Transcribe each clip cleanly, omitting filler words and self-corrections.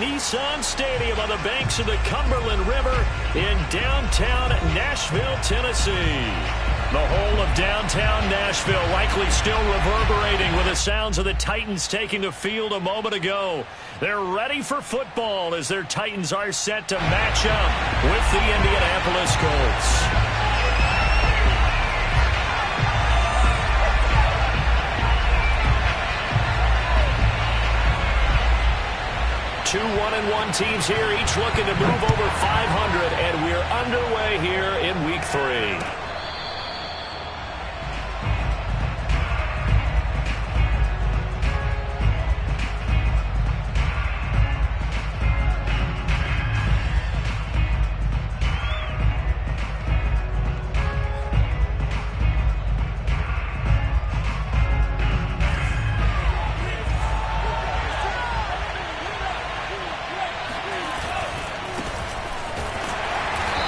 Nissan Stadium on the banks of the Cumberland River in downtown Nashville, Tennessee. The whole of downtown Nashville likely still reverberating with the sounds of the Titans taking the field a moment ago. They're ready for football as their Titans are set to match up with the Indianapolis Colts. 2 1-1 teams here, each looking to move over 500, and we're underway here in Week 3.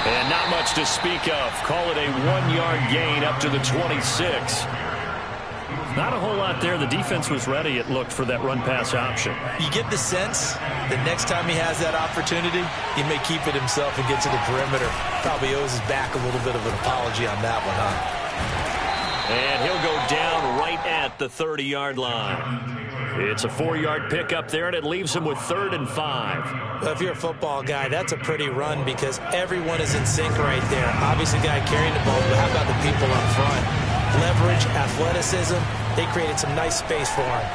And not much to speak of. Call it a 1-yard gain up to the 26. Not a whole lot there. The defense was ready, it looked, for that run-pass option. You get the sense that next time he has that opportunity, he may keep it himself and get to the perimeter. Probably owes his back a little bit of an apology on that one, huh? And he'll go down right at the 30-yard line. It's a 4-yard pickup there, and it leaves him with 3rd and 5. Well, if you're a football guy, that's a pretty run because everyone is in sync right there. Obviously, the guy carrying the ball, but how about the people up front? Leverage, athleticism, they created some nice space for him.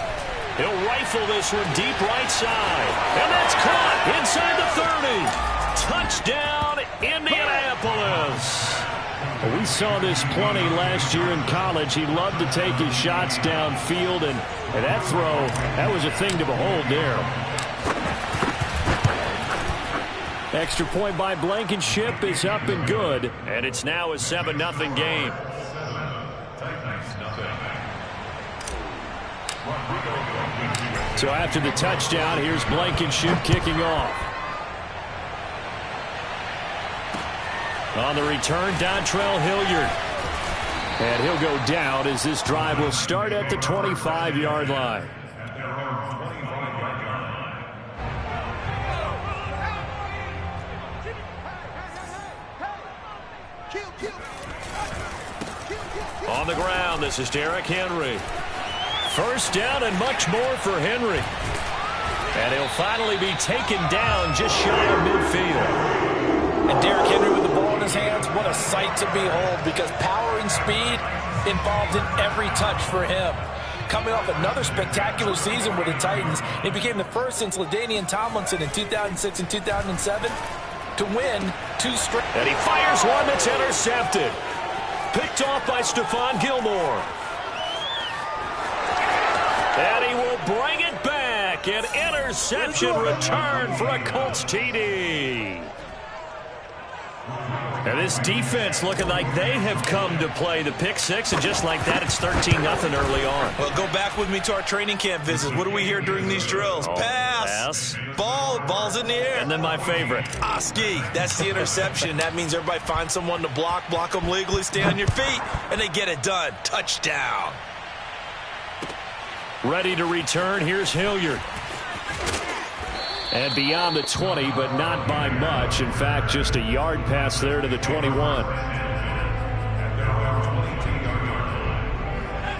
He'll rifle this one deep right side. And that's caught inside the 30. Touchdown, Indianapolis. Well, we saw this plenty last year in college. He loved to take his shots downfield, and that throw, that was a thing to behold there. Extra point by Blankenship is up and good, and it's now a 7-0 game. So after the touchdown, here's Blankenship kicking off. On the return, Dontrell Hilliard. And he'll go down as this drive will start at the 25-yard line. On the ground, this is Derrick Henry. First down and much more for Henry. And he'll finally be taken down just shy of midfield. And Derrick Henry with the ball in his hands, what a sight to behold, because power and speed involved in every touch for him. Coming off another spectacular season with the Titans, he became the first since LaDainian Tomlinson in 2006 and 2007 to win 2 straight. And he fires one that's intercepted. Picked off by Stephon Gilmore. And he will bring it back. An interception return for a Colts TD. And this defense looking like they have come to play the pick six, and just like that, it's 13-0 early on. Well, go back with me to our training camp visits. What do we hear during these drills? Pass. Ball's in the air. And then my favorite. Ski. That's the interception. That means everybody finds someone to block them legally, stay on your feet, and they get it done. Touchdown. Ready to return. Here's Hilliard. And beyond the 20, but not by much. In fact, just a yard pass there to the 21.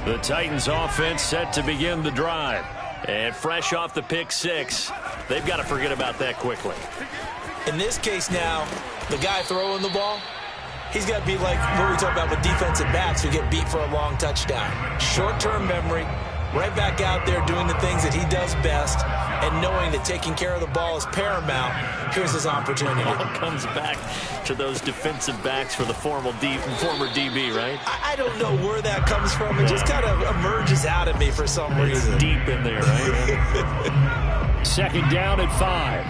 The Titans offense set to begin the drive. And fresh off the pick six, they've got to forget about that quickly. In this case now, the guy throwing the ball, he's got to be like what we talk about with defensive backs who get beat for a long touchdown. Short-term memory, right back out there doing the things that he does best, and knowing that taking care of the ball is paramount. Here's his opportunity. It all comes back to those defensive backs for the former DB, right? I don't know where that comes from. It just kind of emerges out of me for some reason. It's deep in there, right? Second down at 5.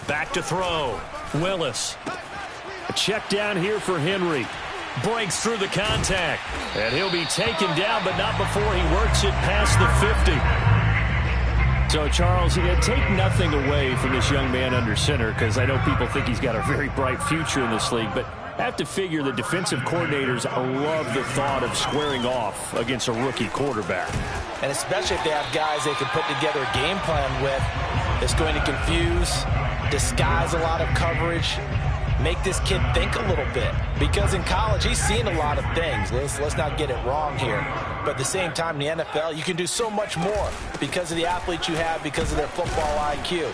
Back to throw. Willis. A check down here for Henry. Breaks through the contact. And he'll be taken down, but not before he works it past the 50. So, Charles, take nothing away from this young man under center, because I know people think he's got a very bright future in this league, but I have to figure the defensive coordinators love the thought of squaring off against a rookie quarterback. And especially if they have guys they can put together a game plan with that's going to confuse, disguise a lot of coverage, make this kid think a little bit. Because in college, he's seen a lot of things. Let's not get it wrong here. But at the same time, in the NFL, you can do so much more because of the athletes you have, because of their football IQ.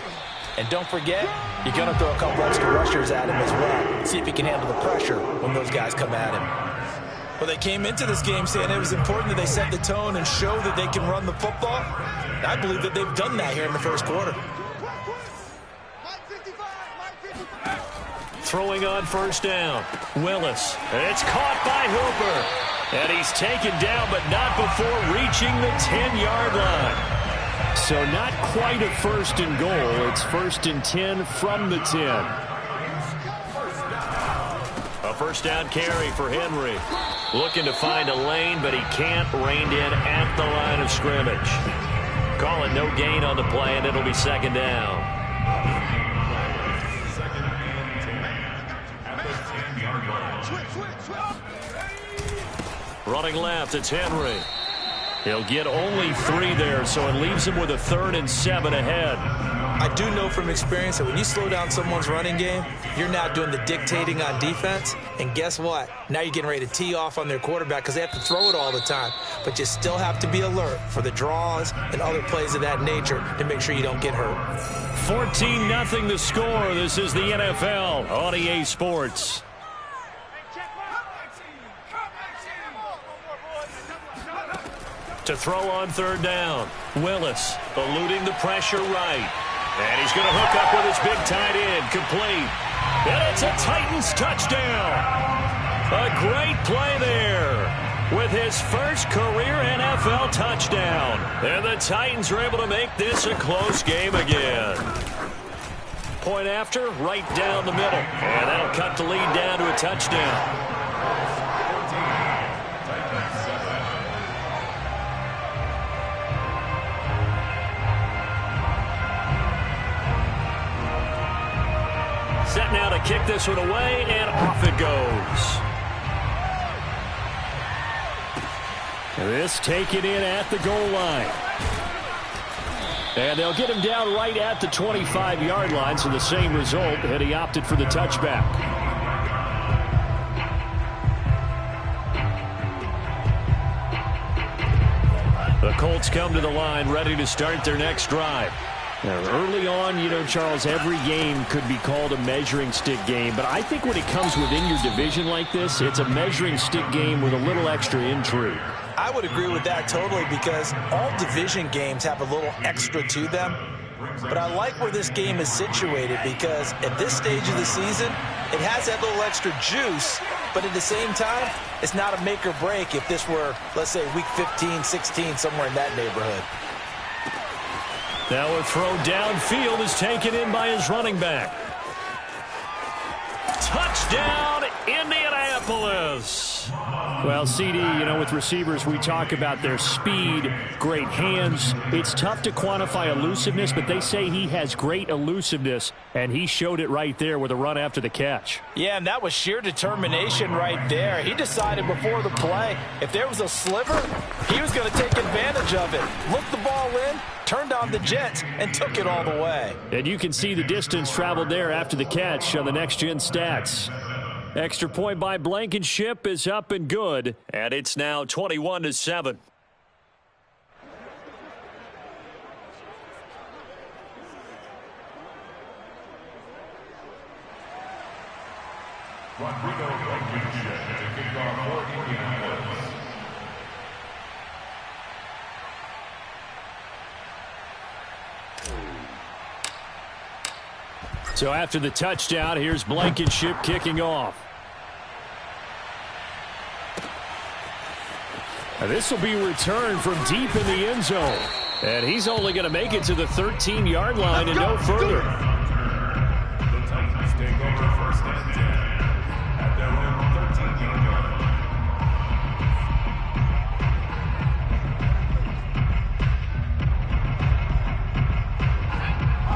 And don't forget, you're going to throw a couple extra rushers at him as well. See if he can handle the pressure when those guys come at him. Well, they came into this game saying it was important that they set the tone and show that they can run the football. And I believe that they've done that here in the first quarter. Throwing on first down. Willis. It's caught by Hooper. And he's taken down, but not before reaching the 10-yard line. So not quite a first and goal. It's first and 10 from the 10. A first down carry for Henry. Looking to find a lane, but he can't. Reined in at the line of scrimmage. Calling no gain on the play, and it'll be second down. Running left, it's Henry. He'll get only 3 there, so it leaves him with a 3rd and 7 ahead. I do know from experience that when you slow down someone's running game, you're now doing the dictating on defense. And guess what? Now you're getting ready to tee off on their quarterback because they have to throw it all the time. But you still have to be alert for the draws and other plays of that nature to make sure you don't get hurt. 14-0 the score. This is the NFL on EA Sports. To throw on third down. Willis eluding the pressure right. And he's going to hook up with his big tight end. Complete. And it's a Titans touchdown. A great play there with his first career NFL touchdown. And the Titans are able to make this a close game again. Point after, right down the middle. And that'll cut the lead down to a touchdown. Set now to kick this one away, and off it goes. This taken in at the goal line. And they'll get him down right at the 25-yard line, so the same result, and he opted for the touchback. The Colts come to the line, ready to start their next drive. Now, early on, Charles, every game could be called a measuring stick game. But I think when it comes within your division like this, it's a measuring stick game with a little extra intrigue. I would agree with that totally because all division games have a little extra to them. But I like where this game is situated because at this stage of the season, it has that little extra juice. But at the same time, it's not a make or break if this were, let's say, week 15, 16, somewhere in that neighborhood. Now a throw downfield is taken in by his running back. Touchdown, Indianapolis. Well, CD, with receivers, we talk about their speed, great hands. It's tough to quantify elusiveness, but they say he has great elusiveness, and he showed it right there with a run after the catch. Yeah, and that was sheer determination right there. He decided before the play, if there was a sliver, he was going to take advantage of it. Looked the ball in, turned on the jets, and took it all the way. And you can see the distance traveled there after the catch on the next-gen stats. Extra point by Blankenship is up and good, and it's now 21-7. Rodrigo Blankenship to kick off for Indianapolis. So after the touchdown, here's Blankenship kicking off. This will be returned from deep in the end zone. And he's only going to make it to the 13-yard line and no further. The Titans take over first and 10 at their own 13-yard line.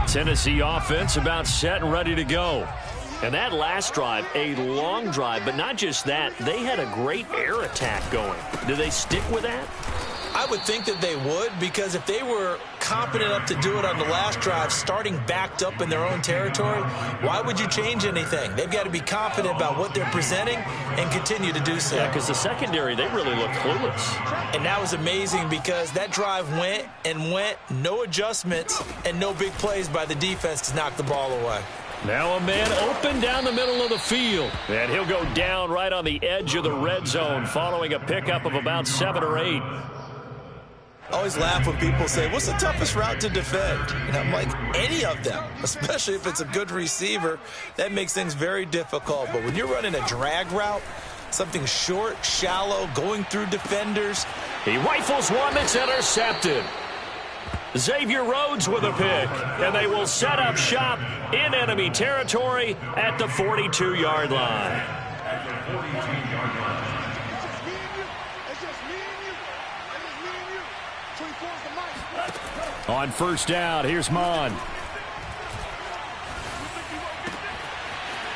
Tennessee offense about set and ready to go. And that last drive, a long drive, but not just that, they had a great air attack going. Do they stick with that? I would think that they would, because if they were competent enough to do it on the last drive, starting backed up in their own territory, why would you change anything? They've got to be confident about what they're presenting and continue to do so. Yeah, because the secondary, they really look clueless. And that was amazing because that drive went and went, no adjustments, and no big plays by the defense to knock the ball away. Now a man open down the middle of the field. And he'll go down right on the edge of the red zone following a pickup of about 7 or 8. I always laugh when people say, what's the toughest route to defend? And I'm like, any of them, especially if it's a good receiver. That makes things very difficult. But when you're running a drag route, something short, shallow, going through defenders. He rifles one that's intercepted. Xavier Rhodes with a pick. And they will set up shop in enemy territory at the 42-yard line. At the 42-yard line. On first down, here's Mon.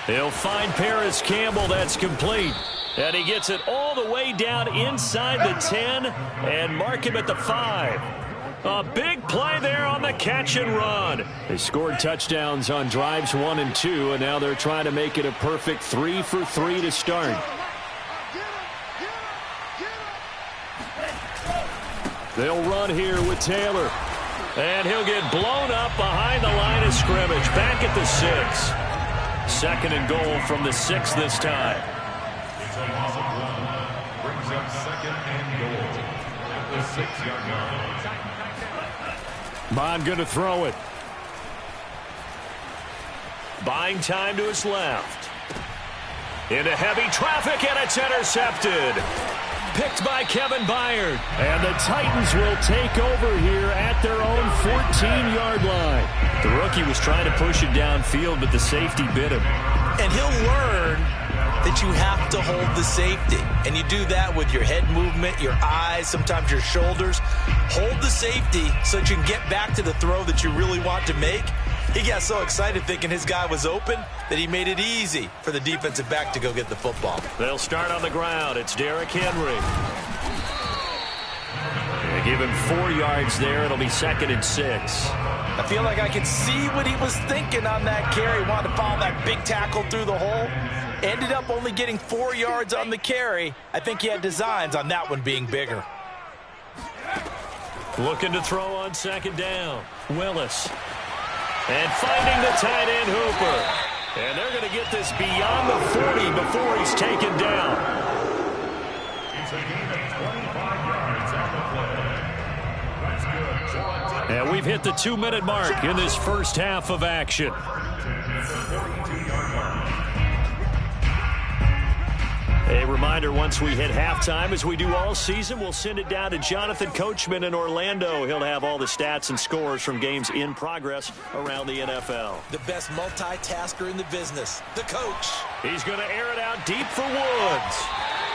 He'll find Paris Campbell. That's complete. And he gets it all the way down inside the 10 and mark him at the 5. A big play there on the catch and run. They scored touchdowns on drives 1 and 2, and now they're trying to make it a perfect 3 for 3 to start. They'll run here with Taylor. And he'll get blown up behind the line of scrimmage. Back at the 6. 2nd and goal from the 6 this time. It's a loss of 1. Brings up 2nd and goal at the 6-yard line. Bond going to throw it. Buying time to his left. Into heavy traffic, and it's intercepted. Picked by Kevin Byard. And the Titans will take over here at their own 14-yard line. The rookie was trying to push it downfield, but the safety bit him. And he'll learn that you have to hold the safety. And you do that with your head movement, your eyes, sometimes your shoulders. Hold the safety so that you can get back to the throw that you really want to make. He got so excited thinking his guy was open that he made it easy for the defensive back to go get the football. They'll start on the ground. It's Derrick Henry. They give him 4 yards there. It'll be 2nd and 6. I feel like I could see what he was thinking on that carry. Wanted to follow that big tackle through the hole. Ended up only getting 4 yards on the carry. I think he had designs on that one being bigger. Looking to throw on 2nd down. Willis. And finding the tight end Hooper. And they're going to get this beyond the 40 before he's taken down. It's a gain of 25 yards on the play. That's good. And we've hit the 2-minute mark in this first half of action. A reminder, once we hit halftime, as we do all season, we'll send it down to Jonathan Coachman in Orlando. He'll have all the stats and scores from games in progress around the NFL. The best multitasker in the business, the coach. He's going to air it out deep for Woods.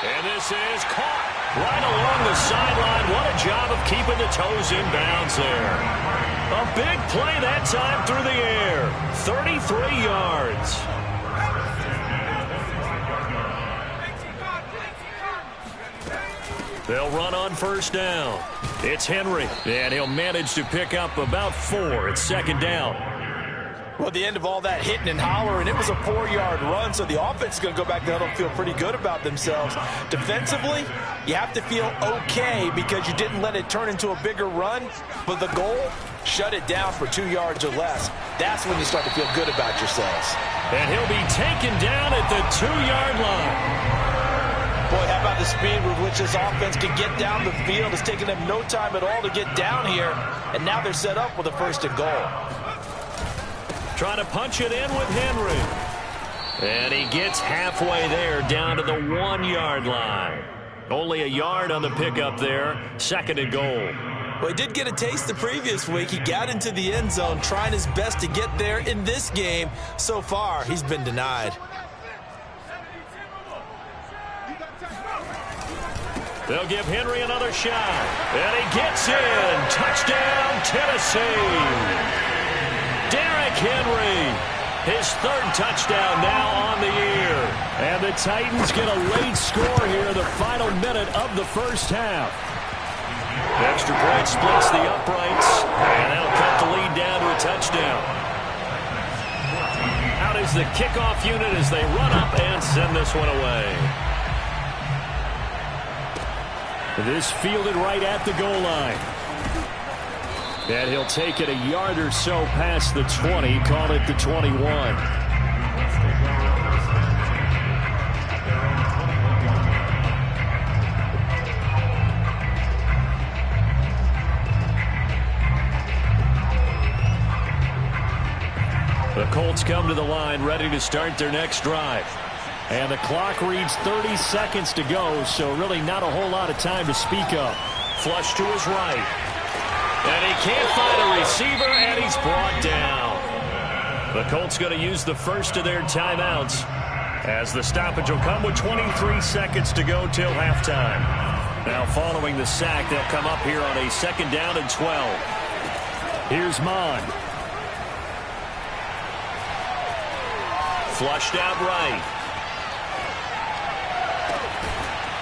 And this is caught right along the sideline. What a job of keeping the toes in bounds there. A big play that time through the air. 33 yards. They'll run on first down. It's Henry, and he'll manage to pick up about 4. It's 2nd down. Well, the end of all that hitting and hollering, it was a 4-yard run, so the offense is going to go back down and feel pretty good about themselves. Defensively, you have to feel okay because you didn't let it turn into a bigger run, but the goal, shut it down for 2 yards or less. That's when you start to feel good about yourselves. And he'll be taken down at the 2-yard line. Boy, how about the speed with which this offense can get down the field? It's taken them no time at all to get down here, and now they're set up with a 1st and goal. Trying to punch it in with Henry. And he gets halfway there down to the 1-yard line. Only a yard on the pickup there. 2nd and goal. Well, he did get a taste the previous week. He got into the end zone trying his best to get there in this game. So far, he's been denied. They'll give Henry another shot. And he gets in. Touchdown, Tennessee. Derrick Henry. His third touchdown now on the year. And the Titans get a late score here in the final minute of the first half. Extra point splits the uprights, and that'll cut the lead down to a touchdown. Out is the kickoff unit as they run up and send this one away. This fielded right at the goal line. And he'll take it a yard or so past the 20, call it the 21. The Colts come to the line ready to start their next drive. And the clock reads 30 seconds to go, so really not a whole lot of time to speak of. Flush to his right. And he can't find a receiver, and he's brought down. The Colts going to use the first of their timeouts, as the stoppage will come with 23 seconds to go till halftime. Now following the sack, they'll come up here on a 2nd down and 12. Here's Mon. Flushed out right.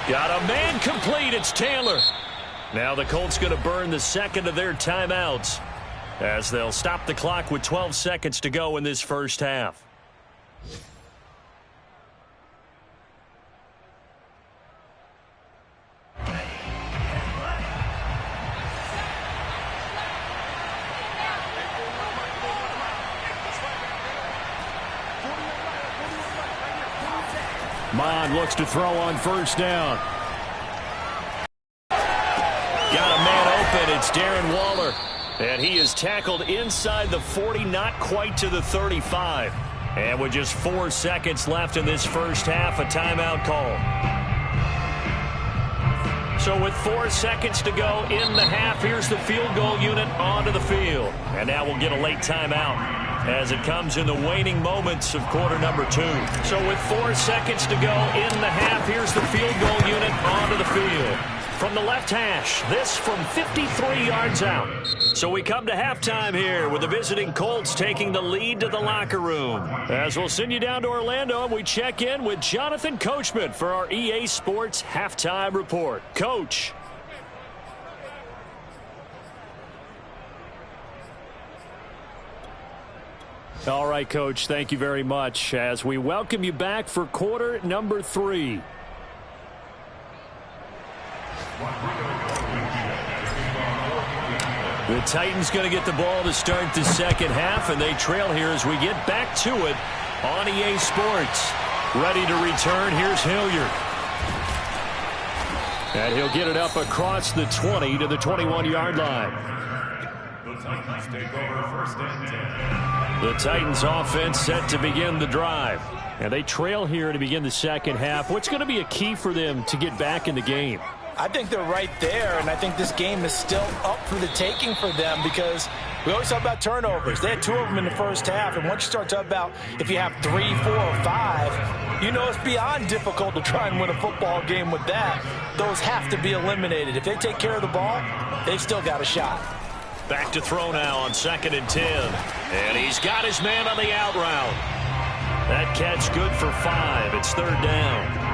Got a man complete. It's Taylor. Now the Colts going to burn the second of their timeouts as they'll stop the clock with 12 seconds to go in this first half. Mon looks to throw on first down. Got a man open. It's Darren Waller. And he is tackled inside the 40, not quite to the 35. And with just 4 seconds left in this first half, a timeout call. So with 4 seconds to go in the half, here's the field goal unit onto the field. And now we'll get a late timeout as it comes in the waning moments of quarter number 2. So with 4 seconds to go in the half, here's the field goal unit onto the field. From the left hash, this from 53 yards out. So we come to halftime here with the visiting Colts taking the lead to the locker room. As we'll send you down to Orlando, and we check in with Jonathan Coachman for our EA Sports Halftime Report. Coach. All right, Coach, thank you very much as we welcome you back for quarter number 3. The Titans going to get the ball to start the second half, and they trail here as we get back to it on EA Sports. Ready to return, here's Hilliard. And he'll get it up across the 20 to the 21-yard line. The Titans take over 1st and 10. The Titans offense set to begin the drive. And they trail here to begin the second half. What's going to be a key for them to get back in the game? I think they're right there, and I think this game is still up for the taking for them because we always talk about turnovers. They had 2 of them in the first half, and once you start talking about if you have 3, 4, or 5, you know it's beyond difficult to try and win a football game with that. Those have to be eliminated. If they take care of the ball, they've still got a shot. Back to throw now on 2nd and 10. And he's got his man on the out route. That catch good for 5. It's 3rd down.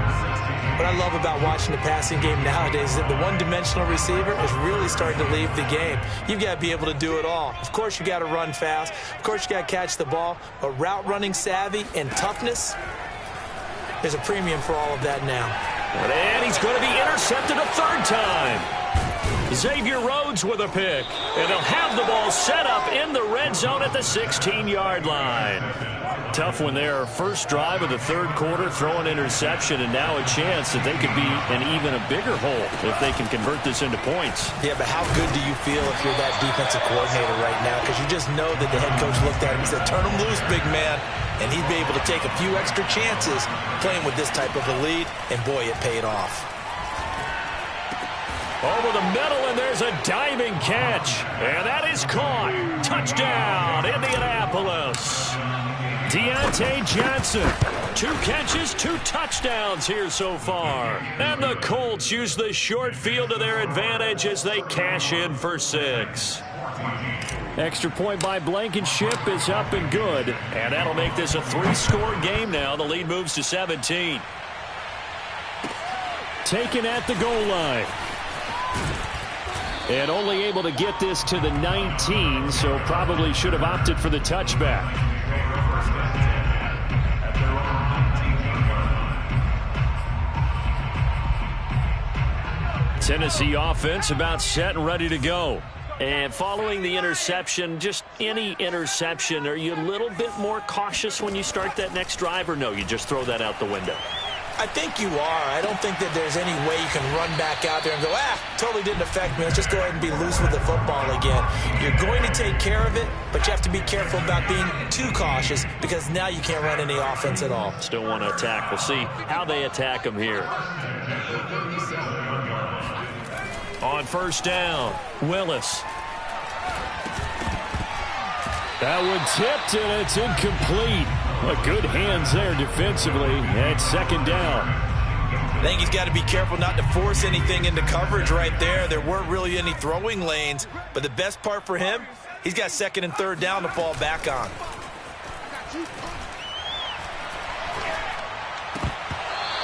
What I love about watching the passing game nowadays is that the one-dimensional receiver is really starting to leave the game. You've got to be able to do it all. Of course, you got to run fast. Of course, you got to catch the ball. But route running savvy and toughness, there's a premium for all of that now. And he's going to be intercepted a 3rd time. Xavier Rhodes with a pick. And they'll have the ball set up in the red zone at the 16-yard line. Tough one there. First drive of the 3rd quarter, throw an interception, and now a chance that they could be in even a bigger hole if they can convert this into points. Yeah, but how good do you feel if you're that defensive coordinator right now? Because you just know that the head coach looked at him and said, turn him loose, big man. And he'd be able to take a few extra chances playing with this type of a lead, and boy, it paid off. Over the middle, and there's a diving catch. And that is caught. Touchdown, Indianapolis. Deontay Johnson, 2 catches, 2 touchdowns here so far. And the Colts use the short field to their advantage as they cash in for 6. Extra point by Blankenship is up and good. And that'll make this a 3-score game now. The lead moves to 17. Taken at the goal line. And only able to get this to the 19, so probably should have opted for the touchback. Tennessee offense about set and ready to go. And following the interception, just any interception, are you a little bit more cautious when you start that next drive, or no, you just throw that out the window? I think you are. I don't think that there's any way you can run back out there and go, totally didn't affect me. Let's just go ahead and be loose with the football again. You're going to take care of it, but you have to be careful about being too cautious because now you can't run any offense at all. Still want to attack. We'll see how they attack them here. On first down, Willis. That one tipped, and it's incomplete. Good hands there defensively at second down. I think he's got to be careful not to force anything into coverage right there. There weren't really any throwing lanes, but the best part for him, he's got second and third down to fall back on.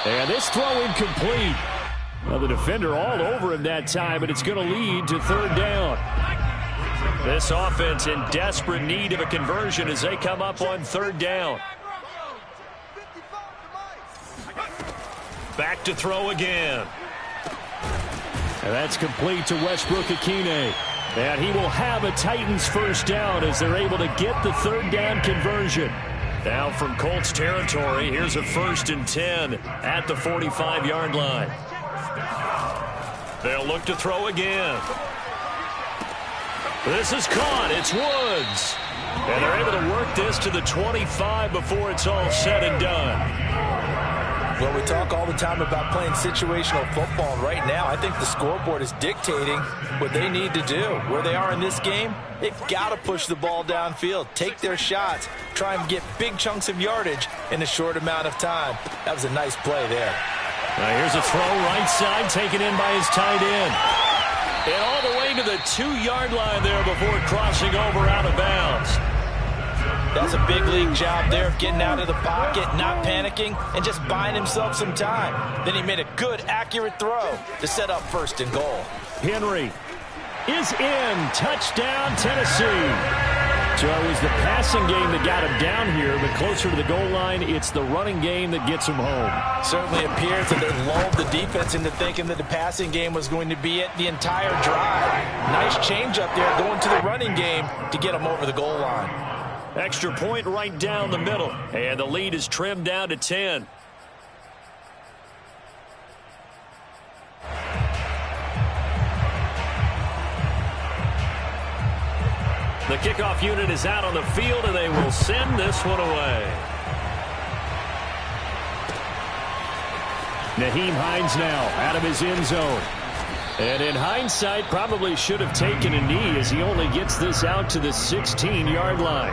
And this throw incomplete. Well, the defender all over him that time, but it's going to lead to third down. This offense in desperate need of a conversion as they come up on third down. Back to throw again. And that's complete to Westbrook-Ikhine. And he will have a Titans first down as they're able to get the third down conversion. Now from Colts territory, here's a 1st and 10 at the 45-yard line. They'll look to throw again. This is caught. It's Woods. And they're able to work this to the 25 before it's all said and done. Well, we talk all the time about playing situational football. Right now, I think the scoreboard is dictating what they need to do. Where they are in this game, they've got to push the ball downfield, take their shots, try and get big chunks of yardage in a short amount of time. That was a nice play there. Now here's a throw right side, taken in by his tight end. And all the way to the 2-yard line there before crossing over out of bounds. That's a big league job there of getting out of the pocket, not panicking, and just buying himself some time. Then he made a good, accurate throw to set up 1st and goal. Henry is in. Touchdown, Tennessee. So it was the passing game that got him down here, but closer to the goal line, it's the running game that gets him home. Certainly appears that they lulled the defense into thinking that the passing game was going to be it the entire drive. Nice change up there going to the running game to get him over the goal line. Extra point right down the middle, and the lead is trimmed down to 10. The kickoff unit is out on the field, and they will send this one away. Nyheim Hines now out of his end zone. And in hindsight, probably should have taken a knee as he only gets this out to the 16-yard line.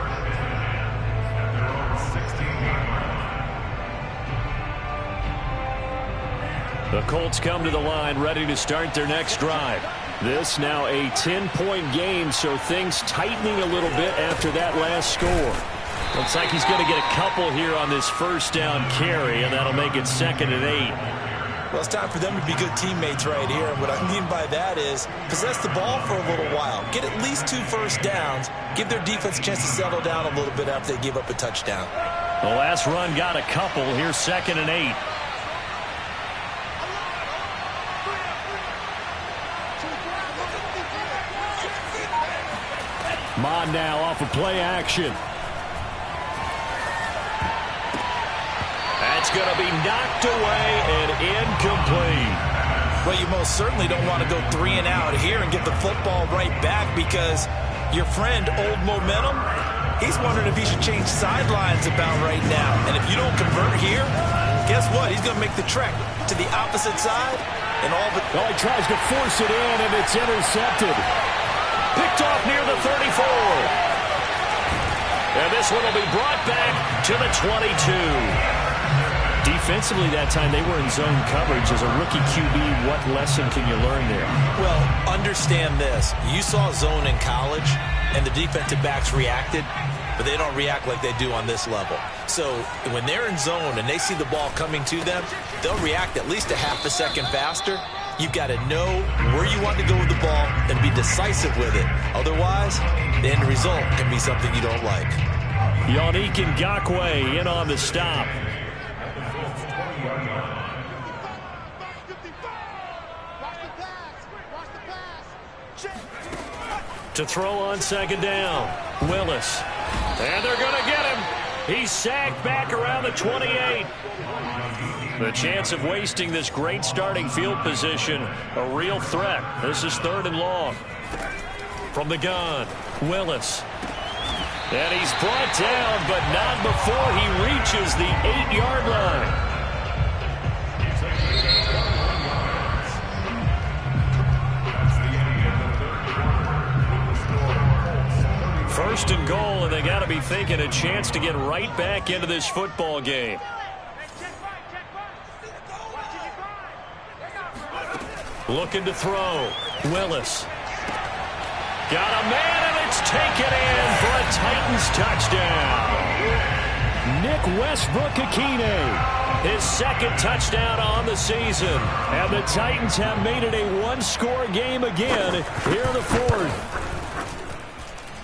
The Colts come to the line ready to start their next drive. This now a 10-point game, so things tightening a little bit after that last score. Looks like he's going to get a couple here on this first down carry, and that'll make it 2nd and 8. Well, it's time for them to be good teammates right here. And what I mean by that is possess the ball for a little while. Get at least 2 first downs. Give their defense a chance to settle down a little bit after they give up a touchdown. The last run got a couple. Here's 2nd and 8. Mon now off of play action. That's going to be knocked away and incomplete. Well, you most certainly don't want to go 3 and out here and get the football right back because your friend, Old Momentum, he's wondering if he should change sidelines about right now. And if you don't convert here, guess what? He's going to make the trek to the opposite side. And all but well, he tries to force it in, and it's intercepted. Picked off near the 34. And this one will be brought back to the 22. Defensively that time, they were in zone coverage. As a rookie QB, what lesson can you learn there? Well, understand this. You saw zone in college. and the defensive backs reacted, but they don't react like they do on this level. So when they're in zone and they see the ball coming to them, they'll react at least a half a second faster. You've got to know where you want to go with the ball and be decisive with it. Otherwise, the end result can be something you don't like. Yannick Ngakoue in on the stop. To throw on second down, Willis. And they're going to get him. He's sagged back around the 28. The chance of wasting this great starting field position, a real threat. This is 3rd and long. From the gun, Willis. And he's brought down, but not before he reaches the 8-yard line. First and goal, and they got to be thinking a chance to get right back into this football game. Looking to throw. Willis. Got a man, and it's taken in for a Titans touchdown. Nick Westbrook-Ikhine, his 2nd touchdown on the season. And the Titans have made it a one-score game again here in the 4th.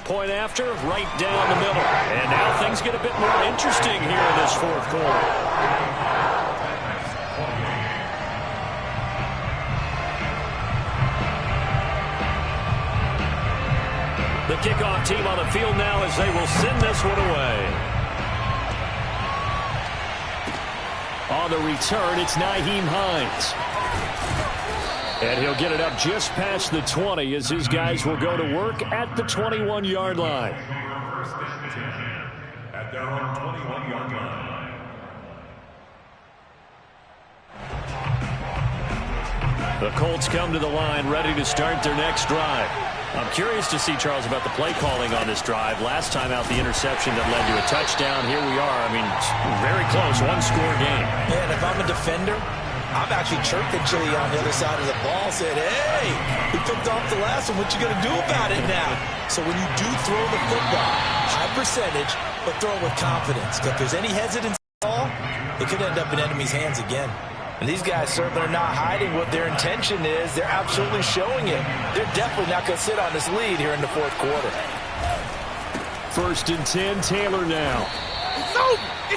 Point after, right down the middle. And now things get a bit more interesting here in this 4th quarter. The kickoff team on the field now as they will send this one away. On the return, it's Nyheim Hines. And he'll get it up just past the 20 as his guys will go to work at the 21-yard line. At their own 21-yard line. The Colts come to the line ready to start their next drive. I'm curious to see, Charles, about the play calling on this drive. Last time out, the interception that led to a touchdown. Here we are. I mean, very close, one-score game. Yeah, and if I'm a defender, I'm actually chirping Chili on the other side of the ball, said, hey, we picked off the last one. What you going to do about it now? So when you do throw the football, high percentage, but throw it with confidence. If there's any hesitance at all, it could end up in enemy's hands again. And these guys certainly are not hiding what their intention is. They're absolutely showing it. They're definitely not going to sit on this lead here in the 4th quarter. 1st and 10, Taylor now.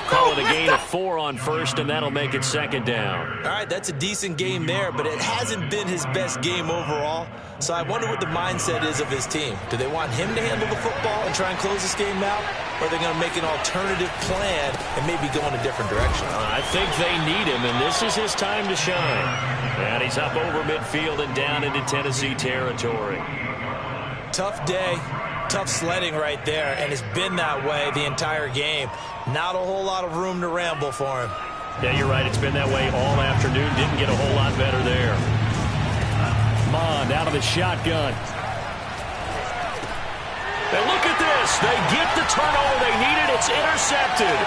Call it a gain of 4 on 1st, and that'll make it 2nd down. All right, that's a decent game there, but it hasn't been his best game overall. So I wonder what the mindset is of his team. Do they want him to handle the football and try and close this game out? Or are they going to make an alternative plan and maybe go in a different direction? I think they need him, and this is his time to shine. And he's up over midfield and down into Tennessee territory. Tough day, tough sledding right there, and it's been that way the entire game. Not a whole lot of room to ramble for him. Yeah, you're right. It's been that way all afternoon. Didn't get a whole lot better there. Mond out of the shotgun. And look at this. They get the turnover they needed. It's intercepted.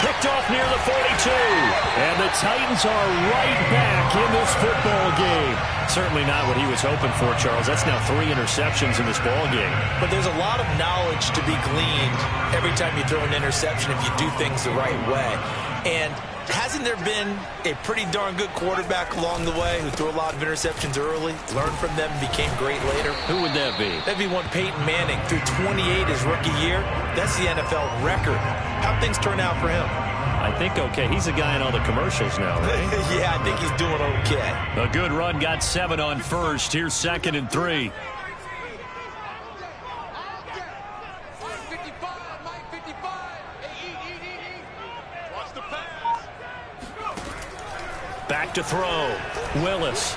Picked off near the 42. And the Titans are right back in this football game. Certainly not what he was hoping for, Charles. That's now 3 interceptions in this ball game. But there's a lot of knowledge to be gleaned every time you throw an interception if you do things the right way. And hasn't there been a pretty darn good quarterback along the way who threw a lot of interceptions early, learned from them, and became great later? Who would that be? That'd be one Peyton Manning. Threw 28 his rookie year. That's the NFL record. How'd things turn out for him? I think okay. He's a guy in all the commercials now, right? Yeah, I think he's doing okay. A good run, got 7 on 1st. Here's 2nd and 3. Back to throw. Willis.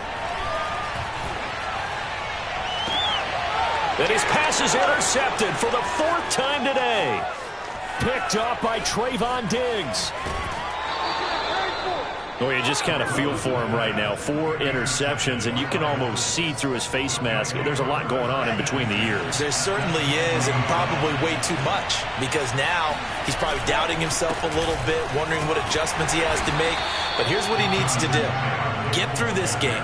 And his pass is intercepted for the 4th time today. Picked up by Trayvon Diggs. Oh, you just kind of feel for him right now. 4 interceptions, and you can almost see through his face mask. There's a lot going on in between the ears. There certainly is, and probably way too much, because now he's probably doubting himself a little bit, wondering what adjustments he has to make. But here's what he needs to do. Get through this game.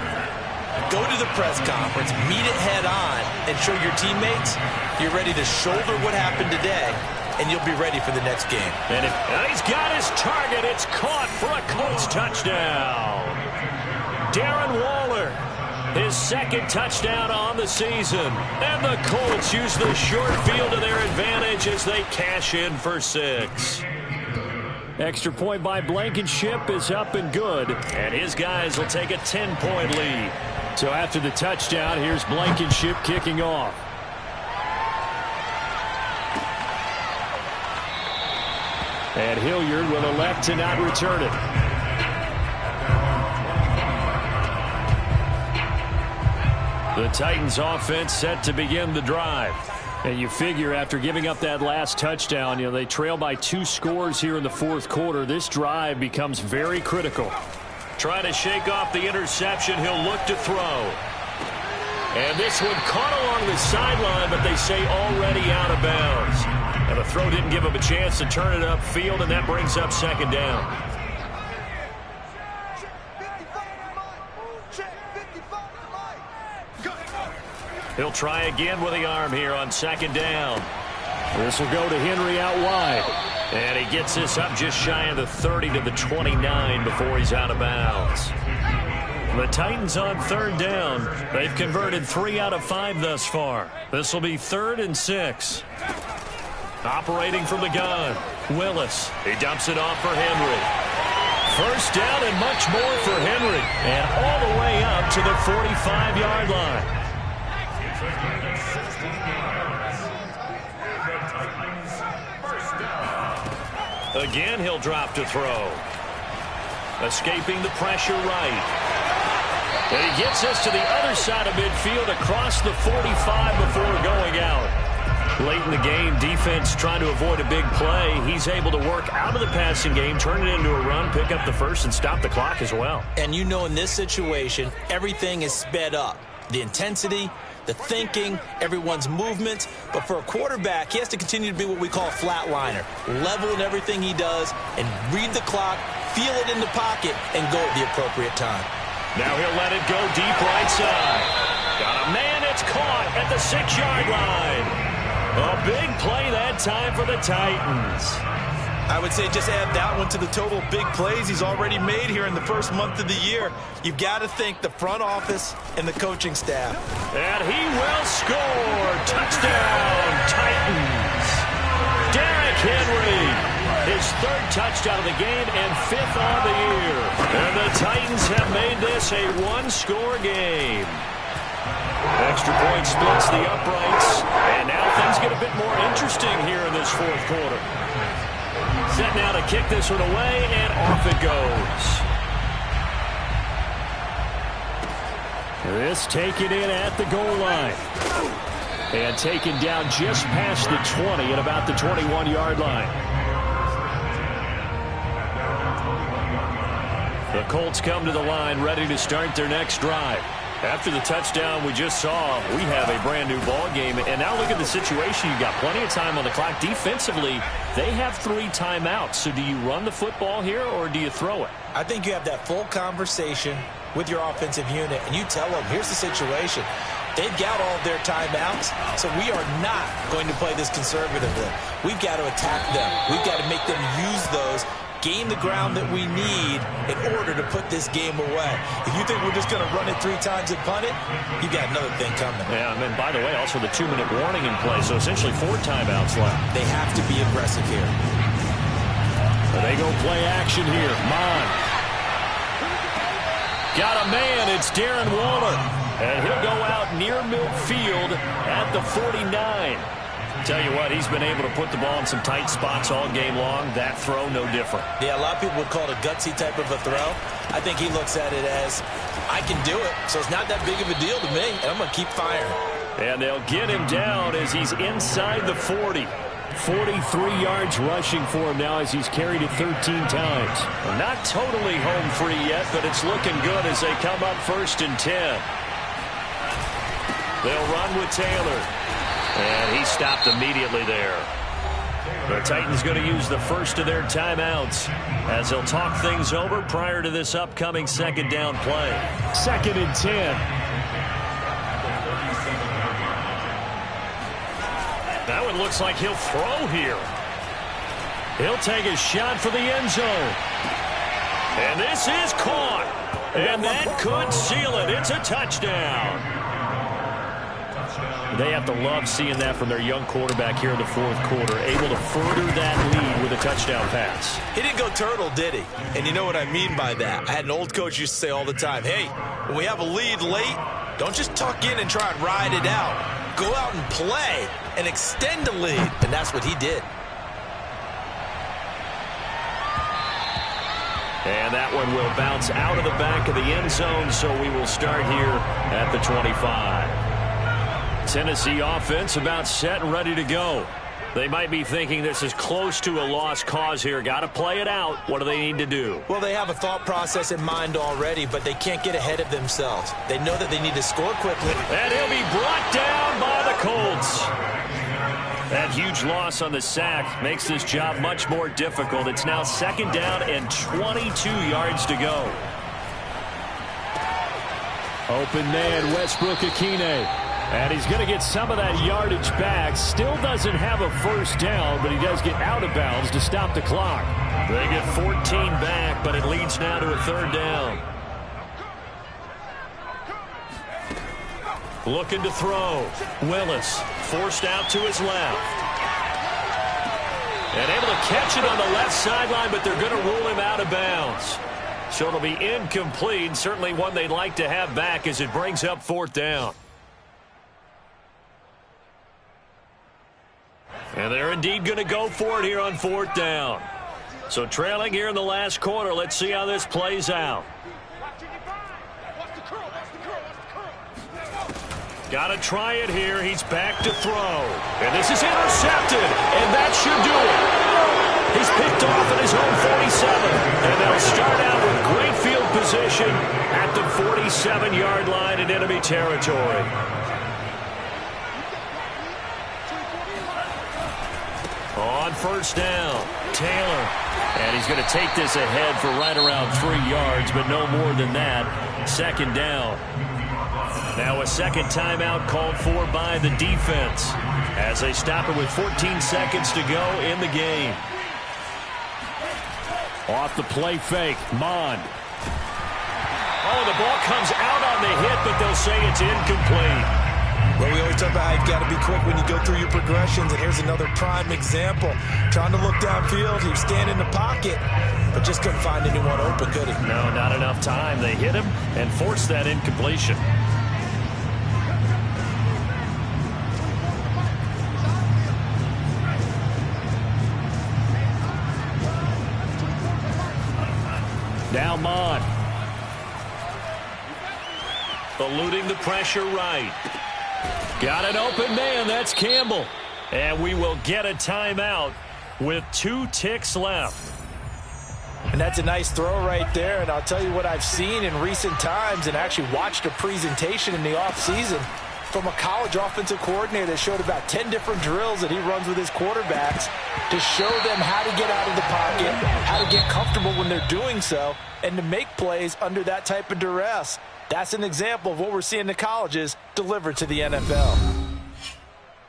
Go to the press conference, meet it head on, and show your teammates you're ready to shoulder what happened today, and you'll be ready for the next game. And he's got his target. It's caught for a Colts touchdown. Darren Waller, his second touchdown on the season. And the Colts use the short field to their advantage as they cash in for 6. Extra point by Blankenship is up and good. And his guys will take a 10-point lead. So after the touchdown, here's Blankenship kicking off. And Hilliard will elect to not return it. The Titans offense set to begin the drive. And you figure after giving up that last touchdown, they trail by 2 scores here in the fourth quarter. This drive becomes very critical. Trying to shake off the interception, he'll look to throw. And this one caught along the sideline, but they say already out of bounds. And the throw didn't give him a chance to turn it upfield, and that brings up second down. He'll try again with the arm here on second down. This will go to Henry out wide. And he gets this up just shy of the 30 to the 29 before he's out of bounds. The Titans on third down. They've converted 3 out of 5 thus far. This will be 3rd and 6. Operating from the gun, Willis. He dumps it off for Henry. First down and much more for Henry. And all the way up to the 45-yard line. Again, he'll drop to throw. Escaping the pressure right. And he gets us to the other side of midfield across the 45 before going out. Late in the game, defense trying to avoid a big play. He's able to work out of the passing game, turn it into a run, pick up the first, and stop the clock as well. And in this situation, everything is sped up. The intensity, the thinking, everyone's movement. But for a quarterback, he has to continue to be what we call a flatliner. Level in everything he does and read the clock, feel it in the pocket, and go at the appropriate time. Now he'll let it go deep right side. Got a man, it's caught at the 6-yard line. A big play that time for the Titans. I would say just add that one to the total big plays he's already made here in the first month of the year. You've got to thank the front office and the coaching staff. And he will score. Touchdown, Titans. Derrick Henry, his 3rd touchdown of the game and 5th on the year. And the Titans have made this a 1-score game. Extra point splits the uprights. And now things get a bit more interesting here in this fourth quarter. Set now to kick this one away, and off it goes. This taken in at the goal line. And taken down just past the 20 at about the 21-yard line. The Colts come to the line ready to start their next drive. After the touchdown we just saw, we have a brand new ball game. And now look at the situation. You've got plenty of time on the clock. Defensively, they have 3 timeouts. So do you run the football here or do you throw it? I think you have that full conversation with your offensive unit, and you tell them, here's the situation. They've got all of their timeouts, so we are not going to play this conservatively. We've got to attack them. We've got to make them use those, gain the ground that we need in order to put this game away. If you think we're just going to run it 3 times and punt it, you got another thing coming. Yeah, and by the way, also the 2-minute warning in play, so essentially 4 timeouts left. They have to be aggressive here. So they go play action here. Mon. Got a man. It's Darren Waller. And he'll go out near midfield at the 49. Tell you what, he's been able to put the ball in some tight spots all game long. That throw, no different. Yeah, a lot of people would call it a gutsy type of a throw. I think he looks at it as, I can do it, so it's not that big of a deal to me, and I'm going to keep firing. And they'll get him down as he's inside the 40. 43 yards rushing for him now as he's carried it 13 times. Not totally home free yet, but it's looking good as they come up 1st and 10. They'll run with Taylor. And he stopped immediately there. The Titans going to use the first of their timeouts as they'll talk things over prior to this upcoming second down play. 2nd and 10. That one looks like he'll throw here. He'll take a shot for the end zone. And this is caught. And that could seal it. It's a touchdown. They have to love seeing that from their young quarterback here in the 4th quarter, able to further that lead with a touchdown pass. He didn't go turtle, did he? And you know what I mean by that. I had an old coach used to say all the time, hey, when we have a lead late, don't just tuck in and try and ride it out. Go out and play and extend the lead. And that's what he did. And that one will bounce out of the back of the end zone, so we will start here at the 25. Tennessee offense about set and ready to go. They might be thinking this is close to a lost cause here. Got to play it out. What do they need to do? Well, they have a thought process in mind already, but they can't get ahead of themselves. They know that they need to score quickly. And he'll be brought down by the Colts. That huge loss on the sack makes this job much more difficult. It's now 2nd down and 22 yards to go. Open man, Westbrook-Ikhine. And he's going to get some of that yardage back. Still doesn't have a first down, but he does get out of bounds to stop the clock. They get 14 back, but it leads now to a 3rd down. Looking to throw. Willis forced out to his left. And able to catch it on the left sideline, but they're going to rule him out of bounds. So it'll be incomplete. Certainly one they'd like to have back as it brings up 4th down. And they're indeed going to go for it here on 4th down. So trailing here in the last quarter. Let's see how this plays out. Got to try it here. He's back to throw. And this is intercepted. And that should do it. He's picked off at his own 47. And they'll start out with great field position at the 47-yard line in enemy territory. On 1st down, Taylor. And he's going to take this ahead for right around 3 yards, but no more than that. 2nd down. Now a 2nd timeout called for by the defense as they stop it with 14 seconds to go in the game. Off the play fake, Mond. Oh, the ball comes out on the hit, but they'll say it's incomplete. Well, we always talk about how you've got to be quick when you go through your progressions, and here's another prime example. Trying to look downfield, he was standing in the pocket, but just couldn't find anyone open, could he? No, not enough time. They hit him and forced that incompletion. Now Mond. Eluding the pressure right. Got an open man. That's Campbell. And we will get a timeout with 2 ticks left. And that's a nice throw right there. And I'll tell you what I've seen in recent times and actually watched a presentation in the offseason from a college offensive coordinator that showed about 10 different drills that he runs with his quarterbacks to show them how to get out of the pocket, how to get comfortable when they're doing so, and to make plays under that type of duress. That's an example of what we're seeing in the colleges delivered to the NFL.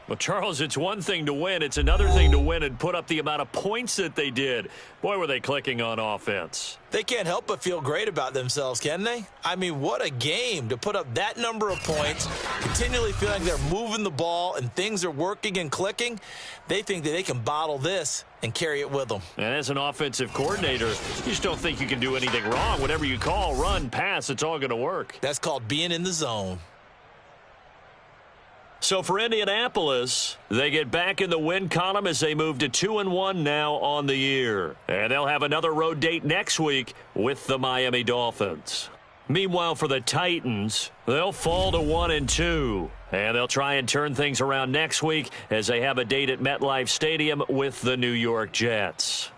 Well, Charles, it's one thing to win. It's another thing to win and put up the amount of points that they did. Boy, were they clicking on offense. They can't help but feel great about themselves, can they? I mean, what a game to put up that number of points, continually feeling they're moving the ball and things are working and clicking. They think that they can bottle this and carry it with them. And as an offensive coordinator, you just don't think you can do anything wrong. Whatever you call, run, pass, it's all going to work. That's called being in the zone. So for Indianapolis, they get back in the win column as they move to 2-1 now on the year. And they'll have another road date next week with the Miami Dolphins. Meanwhile, for the Titans, they'll fall to 1-2. And they'll try and turn things around next week as they have a date at MetLife Stadium with the New York Jets.